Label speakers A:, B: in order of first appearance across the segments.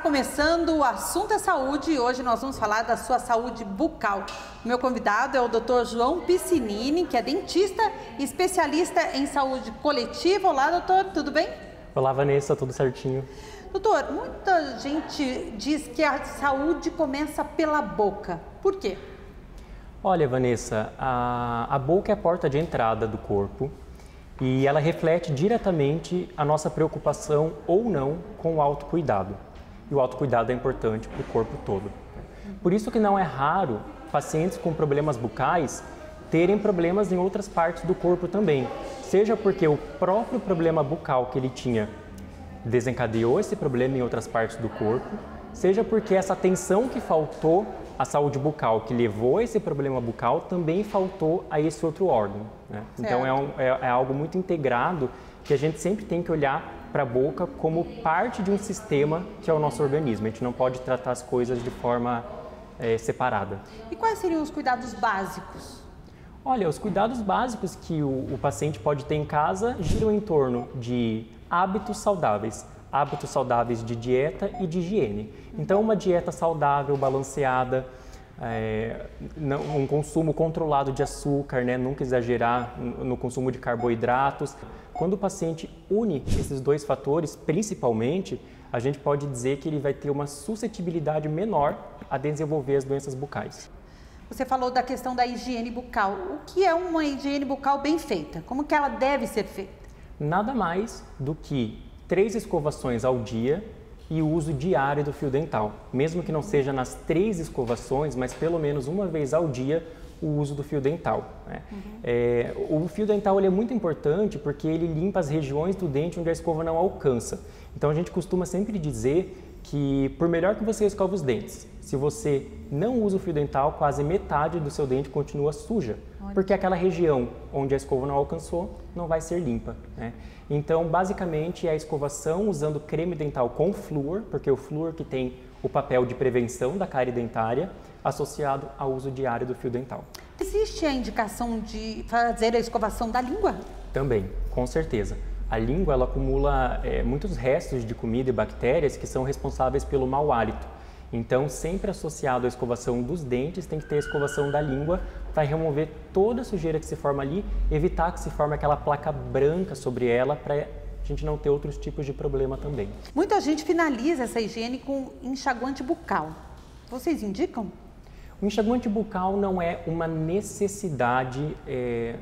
A: começando o Assunto é Saúde e hoje nós vamos falar da sua saúde bucal. O meu convidado é o Dr. João Piscinini, que é dentista e especialista em saúde coletiva. Olá, doutor, tudo bem?
B: Olá, Vanessa, tudo certinho.
A: Doutor, muita gente diz que a saúde começa pela boca. Por quê?
B: Olha, Vanessa, a boca é a porta de entrada do corpo e ela reflete diretamente a nossa preocupação ou não com o autocuidado. E o autocuidado é importante para o corpo todo. Por isso que não é raro pacientes com problemas bucais terem problemas em outras partes do corpo também. Seja porque o próprio problema bucal que ele tinha desencadeou esse problema em outras partes do corpo, seja porque essa atenção que faltou à saúde bucal, que levou a esse problema bucal, também faltou a esse outro órgão, né? Então é algo muito integrado que a gente sempre tem que olhar para a boca como parte de um sistema que é o nosso organismo. A gente não pode tratar as coisas de forma separada.
A: E quais seriam os cuidados básicos?
B: Olha, os cuidados básicos que o paciente pode ter em casa giram em torno de hábitos saudáveis de dieta e de higiene. Então, uma dieta saudável, balanceada, um consumo controlado de açúcar, né? Nunca exagerar no consumo de carboidratos. Quando o paciente une esses dois fatores, principalmente, a gente pode dizer que ele vai ter uma suscetibilidade menor a desenvolver as doenças bucais.
A: Você falou da questão da higiene bucal. O que é uma higiene bucal bem feita? Como que ela deve ser feita?
B: Nada mais do que 3 escovações ao dia e o uso diário do fio dental. Mesmo que não seja nas 3 escovações, mas pelo menos uma vez ao dia o uso do fio dental, né? O fio dental ele é muito importante porque ele limpa as regiões do dente onde a escova não alcança. Então a gente costuma sempre dizer que por melhor que você escova os dentes, se você não usa o fio dental, quase metade do seu dente continua suja, porque aquela região onde a escova não alcançou não vai ser limpa, né? Então, basicamente, é a escovação usando creme dental com flúor, porque o flúor que tem o papel de prevenção da cárie dentária, associado ao uso diário do fio dental.
A: Existe a indicação de fazer a escovação da língua?
B: Também, com certeza. A língua ela acumula muitos restos de comida e bactérias que são responsáveis pelo mau hálito. Então, sempre associado à escovação dos dentes, tem que ter a escovação da língua para remover toda a sujeira que se forma ali, evitar que se forme aquela placa branca sobre ela para a gente não ter outros tipos de problema também.
A: Muita gente finaliza essa higiene com enxaguante bucal. Vocês indicam?
B: O enxaguante bucal não é uma necessidade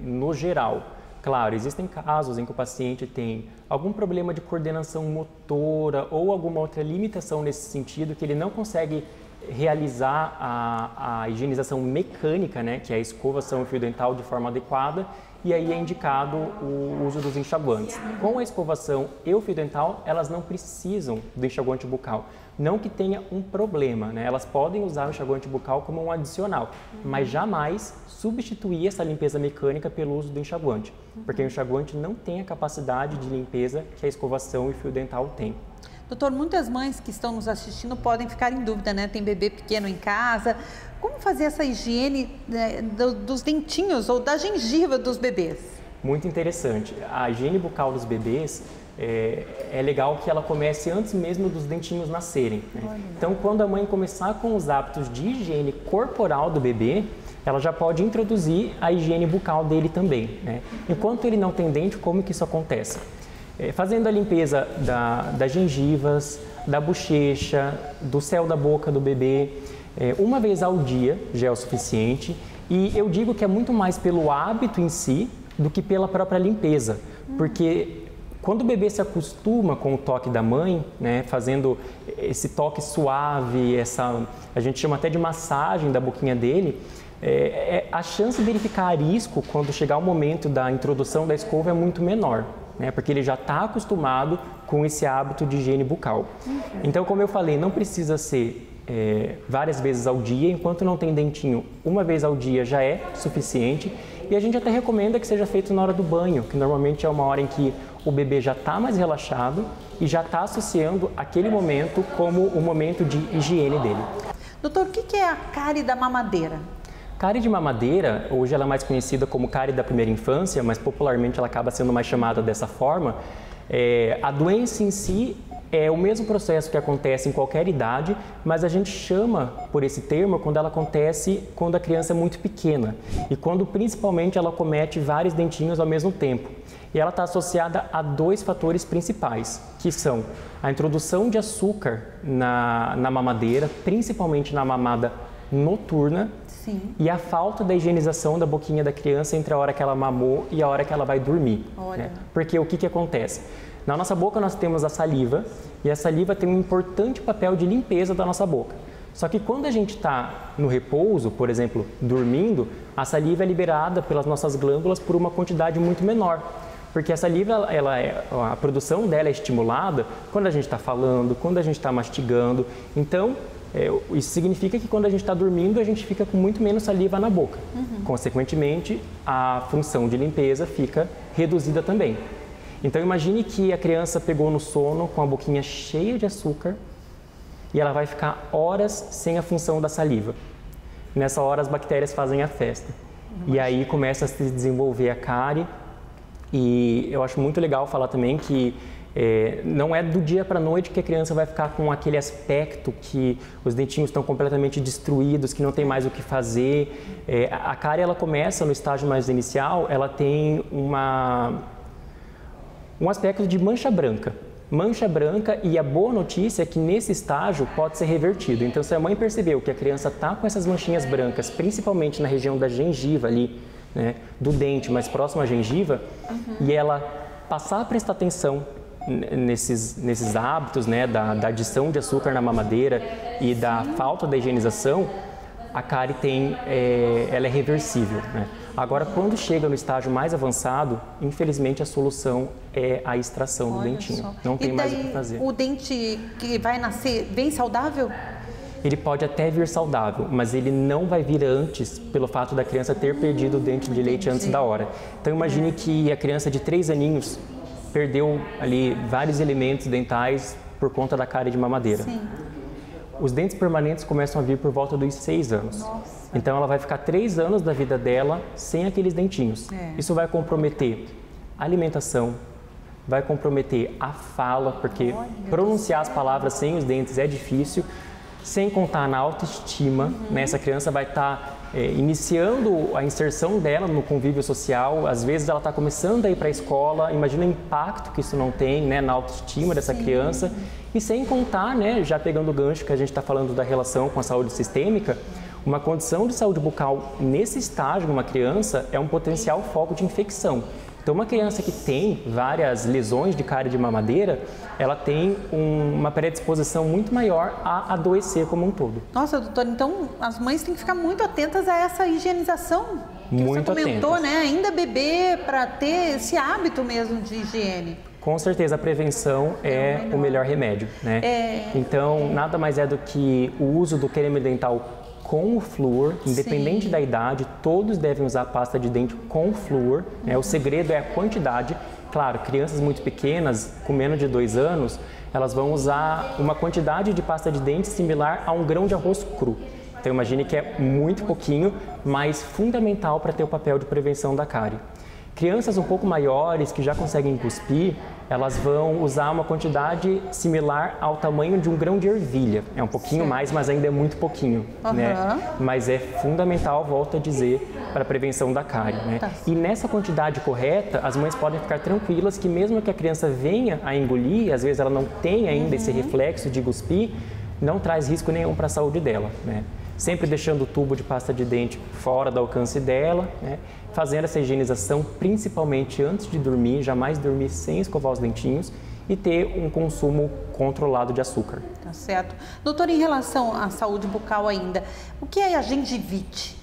B: no geral. Claro, existem casos em que o paciente tem algum problema de coordenação motora ou alguma outra limitação nesse sentido, que ele não consegue realizar a higienização mecânica, né, que é a escovação e fio dental de forma adequada, e aí é indicado o uso dos enxaguantes. Com a escovação e o fio dental, elas não precisam do enxaguante bucal. Não que tenha um problema, né? Elas podem usar o enxaguante bucal como um adicional, mas jamais substituir essa limpeza mecânica pelo uso do enxaguante, porque o enxaguante não tem a capacidade de limpeza que a escovação e fio dental tem.
A: Doutor, muitas mães que estão nos assistindo podem ficar em dúvida, né? Tem bebê pequeno em casa. Como fazer essa higiene, né, dos dentinhos ou da gengiva dos bebês?
B: Muito interessante. A higiene bucal dos bebês é legal que ela comece antes mesmo dos dentinhos nascerem, né? Então, quando a mãe começar com os hábitos de higiene corporal do bebê, ela já pode introduzir a higiene bucal dele também, né? Enquanto ele não tem dente, como que isso acontece? Fazendo a limpeza das gengivas, da bochecha, do céu da boca do bebê, uma vez ao dia já é o suficiente. E eu digo que é muito mais pelo hábito em si do que pela própria limpeza, porque quando o bebê se acostuma com o toque da mãe, né, fazendo esse toque suave, a gente chama até de massagem da boquinha dele, a chance dele ficar arisco quando chegar o momento da introdução da escova é muito menor, né, porque ele já está acostumado com esse hábito de higiene bucal. Então, como eu falei, não precisa ser várias vezes ao dia, enquanto não tem dentinho, uma vez ao dia já é suficiente. E a gente até recomenda que seja feito na hora do banho, que normalmente é uma hora em que o bebê já está mais relaxado e já está associando aquele momento como o momento de higiene dele.
A: Doutor, o que é a cárie da mamadeira?
B: Cárie de mamadeira, hoje ela é mais conhecida como cárie da primeira infância, mas popularmente ela acaba sendo mais chamada dessa forma. A doença em si É o mesmo processo que acontece em qualquer idade, mas a gente chama por esse termo quando ela acontece quando a criança é muito pequena e quando principalmente ela comete vários dentinhos ao mesmo tempo. E ela está associada a 2 fatores principais, que são a introdução de açúcar na mamadeira, principalmente na mamada noturna,
A: Sim.
B: e a falta da higienização da boquinha da criança entre a hora que ela mamou e a hora que ela vai dormir. Né? Porque o que acontece? Na nossa boca nós temos a saliva, e a saliva tem um importante papel de limpeza da nossa boca. Só que quando a gente está no repouso, por exemplo, dormindo, a saliva é liberada pelas nossas glândulas por uma quantidade muito menor. Porque a saliva, a produção dela é estimulada quando a gente está falando, quando a gente está mastigando. Então, isso significa que quando a gente está dormindo, a gente fica com muito menos saliva na boca. Consequentemente, a função de limpeza fica reduzida também. Então, imagine que a criança pegou no sono com a boquinha cheia de açúcar e ela vai ficar horas sem a função da saliva. Nessa hora, as bactérias fazem a festa. E aí começa a se desenvolver a cárie. E eu acho muito legal falar também que não é do dia para a noite que a criança vai ficar com aquele aspecto que os dentinhos estão completamente destruídos, que não tem mais o que fazer. A cárie, ela começa no estágio mais inicial, ela tem um aspecto de mancha branca. Mancha branca, e a boa notícia é que nesse estágio pode ser revertido. Então, se a mãe percebeu que a criança está com essas manchinhas brancas, principalmente na região da gengiva ali, né, do dente mais próximo à gengiva, e ela passar a prestar atenção nesses hábitos, né, da adição de açúcar na mamadeira e da falta da higienização, a cárie ela é reversível. Né? Agora, quando chega no estágio mais avançado, infelizmente a solução é a extração do dentinho.
A: Só.
B: Não tem mais o que fazer.
A: O dente que vai nascer bem saudável?
B: Ele pode até vir saudável, mas ele não vai vir antes pelo fato da criança ter perdido o dente de leite antes da hora. Então imagine que a criança de 3 aninhos perdeu ali vários elementos dentais por conta da cárie de mamadeira.
A: Sim.
B: Os dentes permanentes começam a vir por volta dos 6 anos.
A: Nossa.
B: Então ela vai ficar 3 anos da vida dela sem aqueles dentinhos. Isso vai comprometer a alimentação, vai comprometer a fala, porque pronunciar as palavras sem os dentes é difícil. Sem contar na autoestima, né? Essa criança vai estar iniciando a inserção dela no convívio social, às vezes ela está começando a ir para a escola, imagina o impacto que isso não tem, né, na autoestima dessa criança, e sem contar, né, já pegando o gancho que a gente está falando da relação com a saúde sistêmica, uma condição de saúde bucal nesse estágio, numa criança, é um potencial foco de infecção. Então, uma criança que tem várias lesões de cárie de mamadeira, ela tem uma predisposição muito maior a adoecer como um todo.
A: Nossa, doutor, então as mães têm que ficar muito atentas a essa higienização que
B: muito
A: você comentou,
B: atentas,
A: né? Ainda bebê, para ter esse hábito mesmo de higiene.
B: Com certeza, a prevenção é o melhor remédio, né? Então, nada mais é do que o uso do creme dental com o flúor, independente da idade, todos devem usar pasta de dente com flúor. Né? O segredo é a quantidade. Claro, crianças muito pequenas, com menos de 2 anos, elas vão usar uma quantidade de pasta de dente similar a um grão de arroz cru. Então imagine que é muito pouquinho, mas fundamental para ter o papel de prevenção da cárie. Crianças um pouco maiores, que já conseguem cuspir, elas vão usar uma quantidade similar ao tamanho de um grão de ervilha. É um pouquinho mais, mas ainda é muito pouquinho, né? Mas é fundamental, volto a dizer, para a prevenção da cárie, né? E nessa quantidade correta, as mães podem ficar tranquilas que mesmo que a criança venha a engolir, às vezes ela não tem ainda esse reflexo de cuspir, não traz risco nenhum para a saúde dela, né? Sempre deixando o tubo de pasta de dente fora do alcance dela, né? Fazendo essa higienização principalmente antes de dormir, jamais dormir sem escovar os dentinhos e ter um consumo controlado de açúcar.
A: Tá certo. Doutor, em relação à saúde bucal ainda, o que é a gengivite?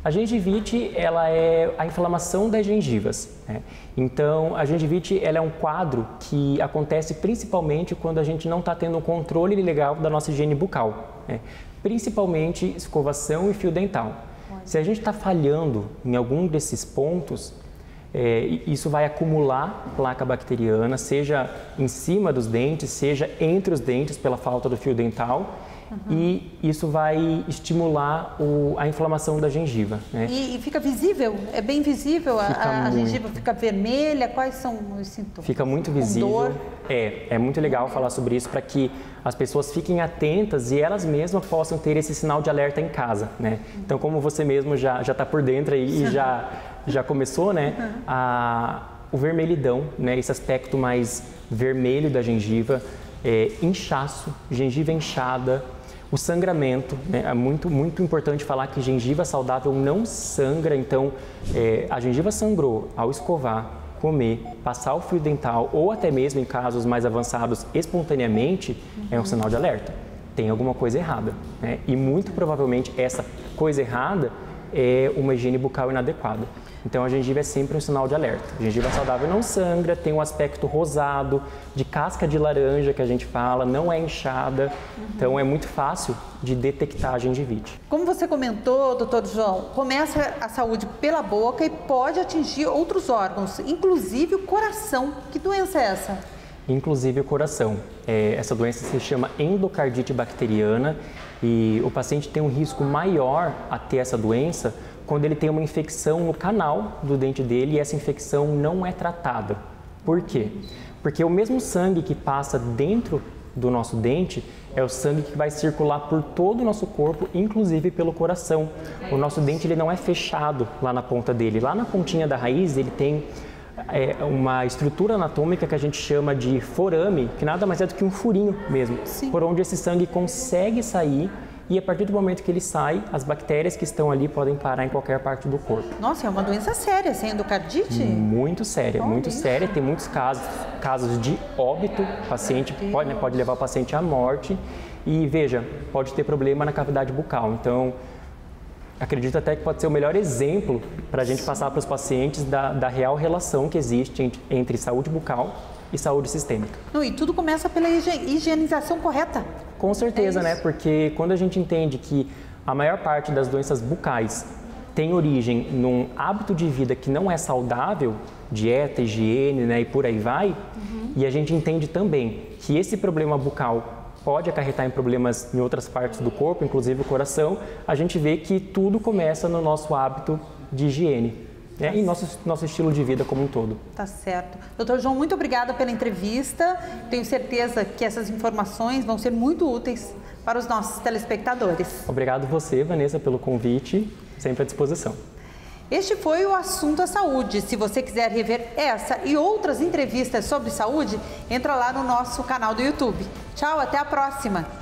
B: A gengivite, ela é a inflamação das gengivas, né? Então, a gengivite, ela é um quadro que acontece principalmente quando a gente não está tendo um controle legal da nossa higiene bucal, né? Principalmente escovação e fio dental. Se a gente está falhando em algum desses pontos, isso vai acumular placa bacteriana, seja em cima dos dentes, seja entre os dentes pela falta do fio dental, e isso vai estimular a inflamação da gengiva, né?
A: E fica visível? É bem visível? A gengiva fica vermelha? Quais são os sintomas?
B: Fica muito visível.
A: Com dor?
B: É muito legal falar sobre isso para que as pessoas fiquem atentas e elas mesmas possam ter esse sinal de alerta em casa, né? Então, como você mesmo já está por dentro aí e já começou, né? O vermelhidão, né? Esse aspecto mais vermelho da gengiva, inchaço, gengiva inchada, o sangramento, né? É muito importante falar que gengiva saudável não sangra, então a gengiva sangrou ao escovar, comer, passar o fio dental ou até mesmo em casos mais avançados espontaneamente, é um sinal de alerta. Tem alguma coisa errada, né? E muito provavelmente essa coisa errada é uma higiene bucal inadequada. Então a gengiva é sempre um sinal de alerta. A gengiva saudável não sangra, tem um aspecto rosado, de casca de laranja que a gente fala, não é inchada, então é muito fácil de detectar a gengivite.
A: Como você comentou, doutor João, começa a saúde pela boca e pode atingir outros órgãos, inclusive o coração. Que doença é essa?
B: Inclusive o coração. Essa doença se chama endocardite bacteriana e o paciente tem um risco maior a ter essa doença quando ele tem uma infecção no canal do dente dele e essa infecção não é tratada. Por quê? Porque o mesmo sangue que passa dentro do nosso dente é o sangue que vai circular por todo o nosso corpo, inclusive pelo coração. O nosso dente ele não é fechado lá na ponta dele. Lá na pontinha da raiz ele tem uma estrutura anatômica que a gente chama de forame, que nada mais é do que um furinho mesmo, por onde esse sangue consegue sair. E a partir do momento que ele sai, as bactérias que estão ali podem parar em qualquer parte do corpo.
A: Nossa, é uma doença séria, essa endocardite?
B: Muito séria, muito séria. Tem muitos casos de óbito, o paciente pode levar o paciente à morte. E veja, pode ter problema na cavidade bucal. Então, acredito até que pode ser o melhor exemplo para a gente passar para os pacientes da real relação que existe entre saúde bucal e saúde sistêmica.
A: Não, e tudo começa pela higienização correta.
B: Com certeza, né? Porque quando a gente entende que a maior parte das doenças bucais tem origem num hábito de vida que não é saudável, dieta, higiene, né? E por aí vai, e a gente entende também que esse problema bucal pode acarretar em problemas em outras partes do corpo, inclusive o coração, a gente vê que tudo começa no nosso hábito de higiene. E nosso estilo de vida como um todo.
A: Tá certo. Doutor João, muito obrigada pela entrevista. Tenho certeza que essas informações vão ser muito úteis para os nossos telespectadores.
B: Obrigado você, Vanessa, pelo convite. Sempre à disposição.
A: Este foi o Assunto à Saúde. Se você quiser rever essa e outras entrevistas sobre saúde, entra lá no nosso canal do YouTube. Tchau, até a próxima!